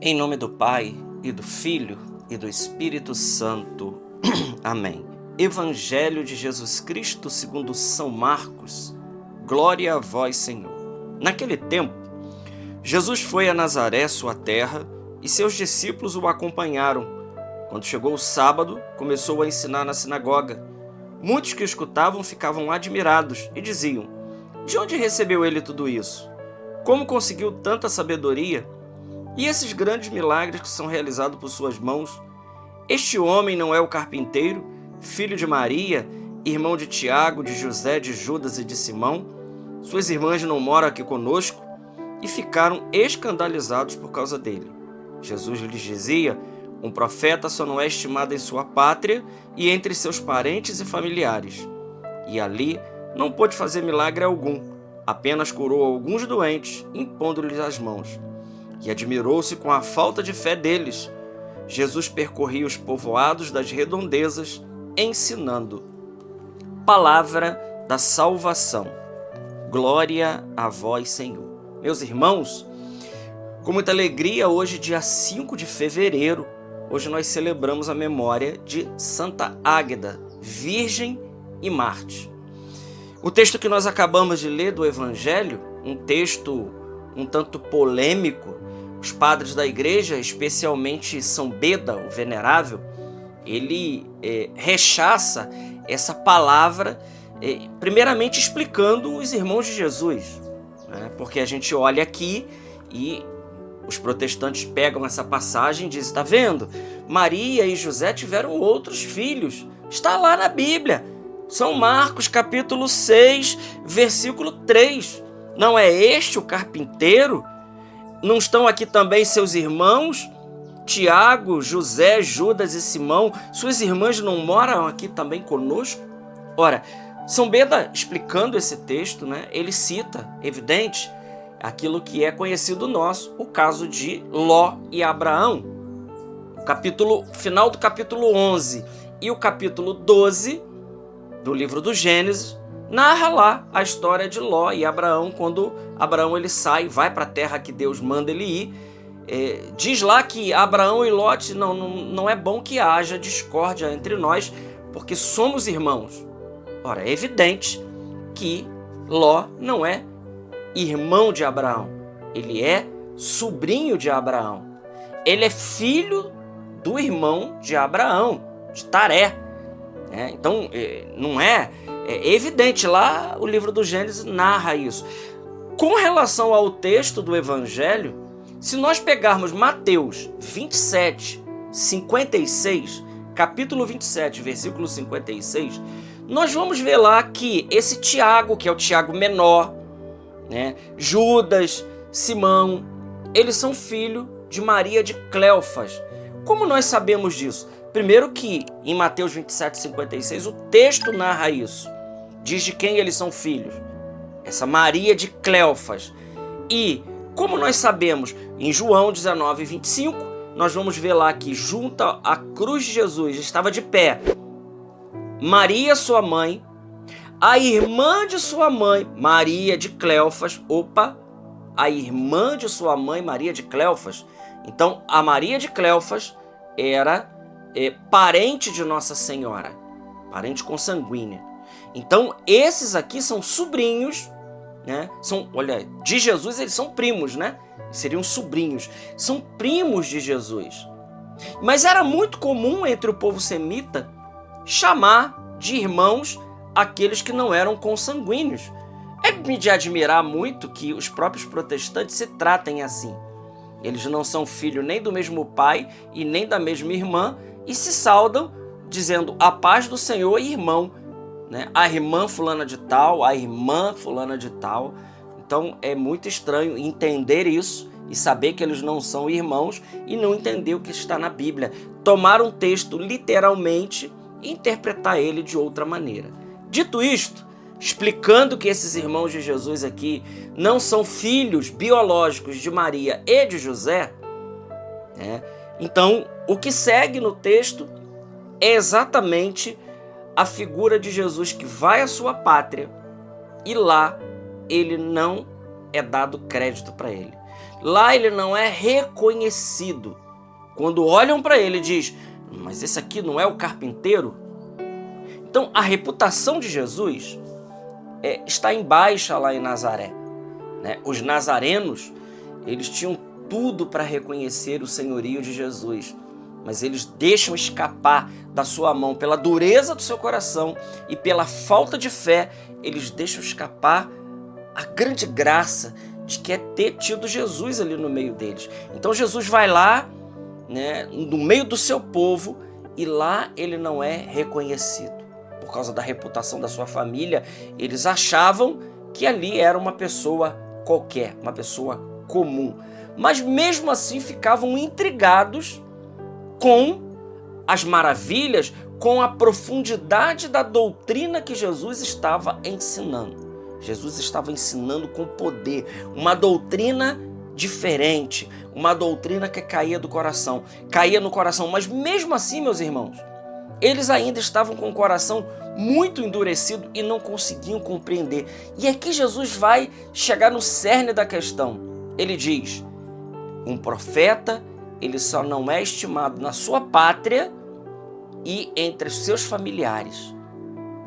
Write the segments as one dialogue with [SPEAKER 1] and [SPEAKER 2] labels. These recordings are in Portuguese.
[SPEAKER 1] Em nome do Pai, e do Filho, e do Espírito Santo. Amém. Evangelho de Jesus Cristo segundo São Marcos. Glória a vós, Senhor. Naquele tempo, Jesus foi a Nazaré, sua terra, e seus discípulos o acompanharam. Quando chegou o sábado, começou a ensinar na sinagoga. Muitos que o escutavam ficavam admirados e diziam: de onde recebeu ele tudo isso? Como conseguiu tanta sabedoria? E esses grandes milagres que são realizados por suas mãos? Este homem não é o carpinteiro, filho de Maria, irmão de Tiago, de José, de Judas e de Simão? Suas irmãs não moram aqui conosco? E ficaram escandalizados por causa dele. Jesus lhes dizia: um profeta só não é estimado em sua pátria e entre seus parentes e familiares. E ali não pôde fazer milagre algum, apenas curou alguns doentes, impondo-lhes as mãos. E admirou-se com a falta de fé deles. Jesus percorria os povoados das redondezas, ensinando. Palavra da salvação. Glória a vós, Senhor. Meus irmãos, com muita alegria, hoje, dia 5 de fevereiro, hoje nós celebramos a memória de Santa Águeda, Virgem e Mártir. O texto que nós acabamos de ler do Evangelho, um texto um tanto polêmico, os padres da igreja, especialmente São Beda, o Venerável, ele rechaça essa palavra, primeiramente explicando os irmãos de Jesus, né? Porque a gente olha aqui e os protestantes pegam essa passagem e dizem: está vendo? Maria e José tiveram outros filhos, está lá na Bíblia, São Marcos capítulo 6, versículo 3. Não é este o carpinteiro? Não estão aqui também seus irmãos, Tiago, José, Judas e Simão? Suas irmãs não moram aqui também conosco? Ora, São Beda, explicando esse texto, né, ele cita, evidente, aquilo que é conhecido nosso, o caso de Ló e Abraão. Final do capítulo 11 e o capítulo 12 do livro do Gênesis narra lá a história de Ló e Abraão, quando Abraão ele sai, vai para a terra que Deus manda ele ir. Diz lá que Abraão e Ló não é bom que haja discórdia entre nós, porque somos irmãos. Ora, é evidente que Ló não é irmão de Abraão, ele é sobrinho de Abraão. Ele é filho do irmão de Abraão, de Taré. Então, não é evidente, lá o livro do Gênesis narra isso. Com relação ao texto do Evangelho, se nós pegarmos Mateus 27, 56, capítulo 27, versículo 56, nós vamos ver lá que esse Tiago, que é o Tiago menor, né, Judas, Simão, eles são filhos de Maria de Cleofas. Como nós sabemos disso? Primeiro que em Mateus 27, 56, o texto narra isso. Diz de quem eles são filhos. Essa Maria de Cleofas. E, como nós sabemos, em João 19, 25, nós vamos ver lá que junto à cruz de Jesus estava de pé Maria, sua mãe, a irmã de sua mãe, Maria de Cleofas. A irmã de sua mãe, Maria de Cleofas. Então, a Maria de Cleofas era parente de Nossa Senhora, parente consanguínea. Então, esses aqui são sobrinhos, né? De Jesus eles são primos, né? Seriam sobrinhos, são primos de Jesus. Mas era muito comum entre o povo semita chamar de irmãos aqueles que não eram consanguíneos. É de admirar muito que os próprios protestantes se tratem assim. Eles não são filhos nem do mesmo pai e nem da mesma irmã e se saudam dizendo a paz do Senhor, irmão, né? A irmã fulana de tal, a irmã fulana de tal. Então é muito estranho entender isso e saber que eles não são irmãos e não entender o que está na Bíblia. Tomar um texto literalmente e interpretar ele de outra maneira. Dito isto, explicando que esses irmãos de Jesus aqui não são filhos biológicos de Maria e de José, né? Então, o que segue no texto é exatamente a figura de Jesus que vai à sua pátria e lá ele não é dado crédito para ele. Lá ele não é reconhecido. Quando olham para ele, diz: mas esse aqui não é o carpinteiro? Então a reputação de Jesus está em baixa lá em Nazaré, né? Os nazarenos, eles tinham tudo para reconhecer o senhorio de Jesus, mas eles deixam escapar da sua mão pela dureza do seu coração e pela falta de fé. Eles deixam escapar a grande graça de que é ter tido Jesus ali no meio deles. Então Jesus vai lá, né, no meio do seu povo, e lá ele não é reconhecido. Por causa da reputação da sua família, eles achavam que ali era uma pessoa qualquer, uma pessoa comum. Mas mesmo assim ficavam intrigados com as maravilhas, com a profundidade da doutrina que Jesus estava ensinando. Jesus estava ensinando com poder, uma doutrina diferente, uma doutrina que caía no coração, mas mesmo assim, meus irmãos, eles ainda estavam com o coração muito endurecido e não conseguiam compreender. E aqui Jesus vai chegar no cerne da questão. Ele diz: um profeta, ele só não é estimado na sua pátria e entre os seus familiares.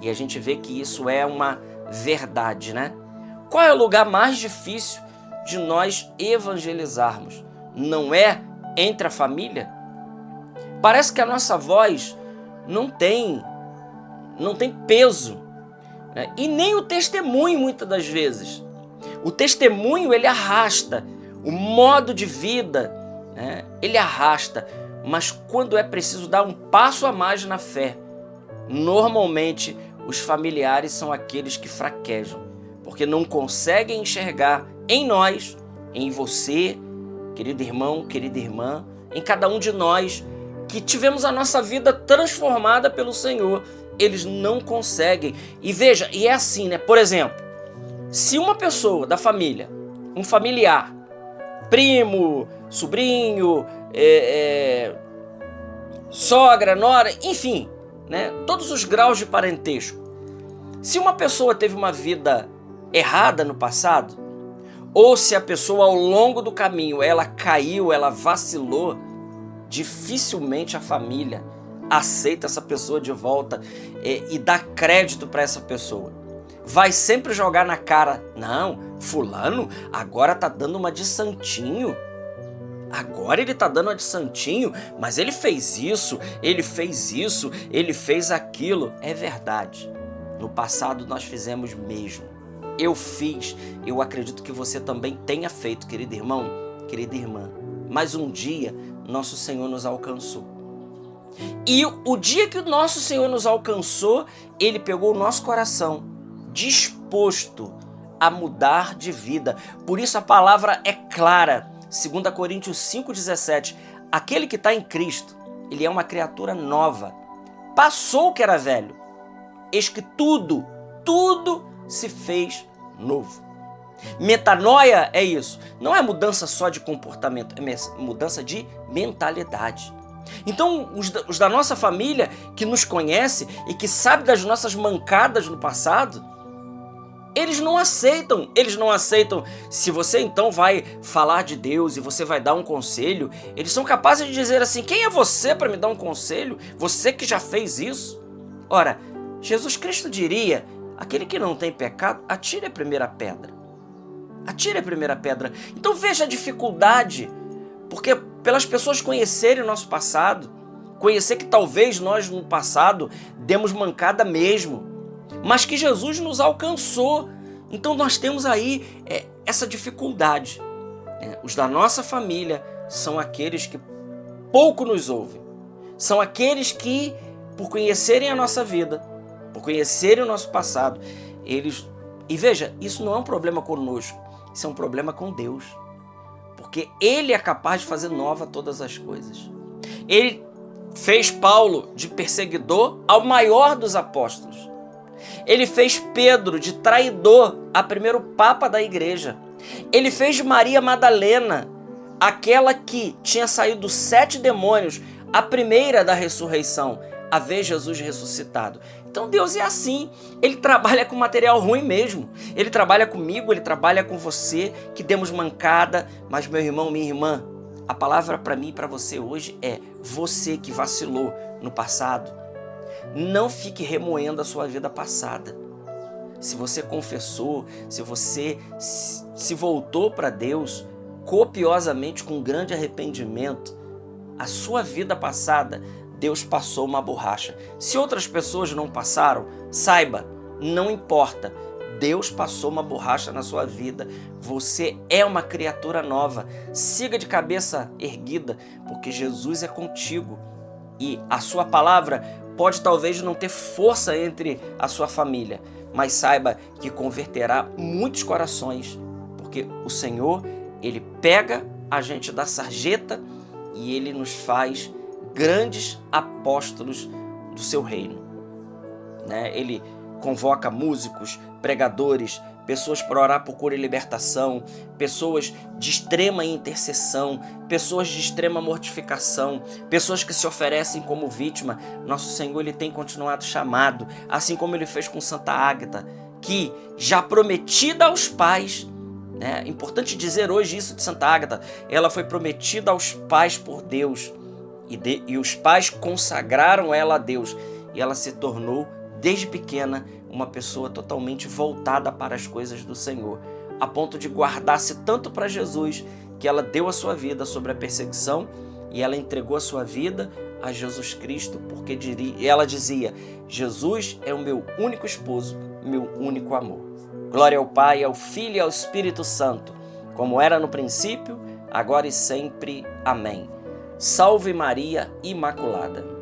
[SPEAKER 1] E a gente vê que isso é uma verdade, né? Qual é o lugar mais difícil de nós evangelizarmos? Não é entre a família? Parece que a nossa voz não tem peso, né? E nem o testemunho, muitas das vezes. O testemunho, ele arrasta, o modo de vida, né, ele arrasta, mas quando é preciso dar um passo a mais na fé, normalmente os familiares são aqueles que fraquejam, porque não conseguem enxergar em nós, em você, querido irmão, querida irmã, em cada um de nós, que tivemos a nossa vida transformada pelo Senhor. Eles não conseguem. E veja, e é assim, né? Por exemplo, se uma pessoa da família, um familiar, primo, sobrinho, sogra, nora, enfim, né? Todos os graus de parentesco. Se uma pessoa teve uma vida errada no passado, ou se a pessoa ao longo do caminho ela caiu, ela vacilou, dificilmente a família aceita essa pessoa de volta e dá crédito para essa pessoa. Vai sempre jogar na cara: não, fulano agora tá dando uma de santinho. Agora ele tá dando uma de santinho, mas ele fez isso, ele fez aquilo. É verdade. No passado nós fizemos mesmo. Eu fiz, eu acredito que você também tenha feito, querido irmão, querida irmã. Mas um dia nosso Senhor nos alcançou. E o dia que o nosso Senhor nos alcançou, Ele pegou o nosso coração, disposto a mudar de vida. Por isso a palavra é clara. 2 Coríntios 5,17. Aquele que está em Cristo, ele é uma criatura nova. Passou o que era velho. Eis que tudo se fez novo. Metanoia é isso. Não é mudança só de comportamento, é mudança de mentalidade. Então, os da nossa família, que nos conhece e que sabe das nossas mancadas no passado, eles não aceitam. Se você então vai falar de Deus e você vai dar um conselho, eles são capazes de dizer assim: quem é você para me dar um conselho? Você que já fez isso? Ora, Jesus Cristo diria: aquele que não tem pecado, atire a primeira pedra. Atire a primeira pedra. Então veja a dificuldade, porque pelas pessoas conhecerem o nosso passado, conhecer que talvez nós no passado demos mancada mesmo, mas que Jesus nos alcançou. Então nós temos aí essa dificuldade. Os da nossa família são aqueles que pouco nos ouvem. São aqueles que, por conhecerem a nossa vida, por conhecerem o nosso passado, eles... E veja, isso não é um problema conosco, isso é um problema com Deus. Porque Ele é capaz de fazer nova todas as coisas. Ele fez Paulo de perseguidor ao maior dos apóstolos. Ele fez Pedro de traidor a primeiro papa da igreja. Ele fez de Maria Madalena, aquela que tinha saído 7 demônios, a primeira da ressurreição, a ver Jesus ressuscitado. Então Deus é assim, Ele trabalha com material ruim mesmo. Ele trabalha comigo, Ele trabalha com você, que demos mancada. Mas meu irmão, minha irmã, a palavra para mim e para você hoje é: você que vacilou no passado, não fique remoendo a sua vida passada. Se você confessou, se você se voltou para Deus copiosamente, com grande arrependimento, a sua vida passada, Deus passou uma borracha. Se outras pessoas não passaram, saiba, não importa. Deus passou uma borracha na sua vida. Você é uma criatura nova. Siga de cabeça erguida, porque Jesus é contigo. E a sua palavra pode talvez não ter força entre a sua família, mas saiba que converterá muitos corações, porque o Senhor, Ele pega a gente da sarjeta e Ele nos faz grandes apóstolos do seu reino, né? Ele convoca músicos, pregadores, pessoas para orar por cura e libertação, pessoas de extrema intercessão, pessoas de extrema mortificação, pessoas que se oferecem como vítima. Nosso Senhor, Ele tem continuado chamado, assim como Ele fez com Santa Ágata, que já prometida aos pais, né? É importante dizer hoje isso de Santa Ágata, ela foi prometida aos pais por Deus, e os pais consagraram ela a Deus, e ela se tornou, desde pequena, uma pessoa totalmente voltada para as coisas do Senhor, a ponto de guardar-se tanto para Jesus, que ela deu a sua vida sobre a perseguição, e ela entregou a sua vida a Jesus Cristo, porque ela dizia: Jesus é o meu único esposo, meu único amor. Glória ao Pai, ao Filho e ao Espírito Santo, como era no princípio, agora e sempre. Amém. Salve Maria Imaculada.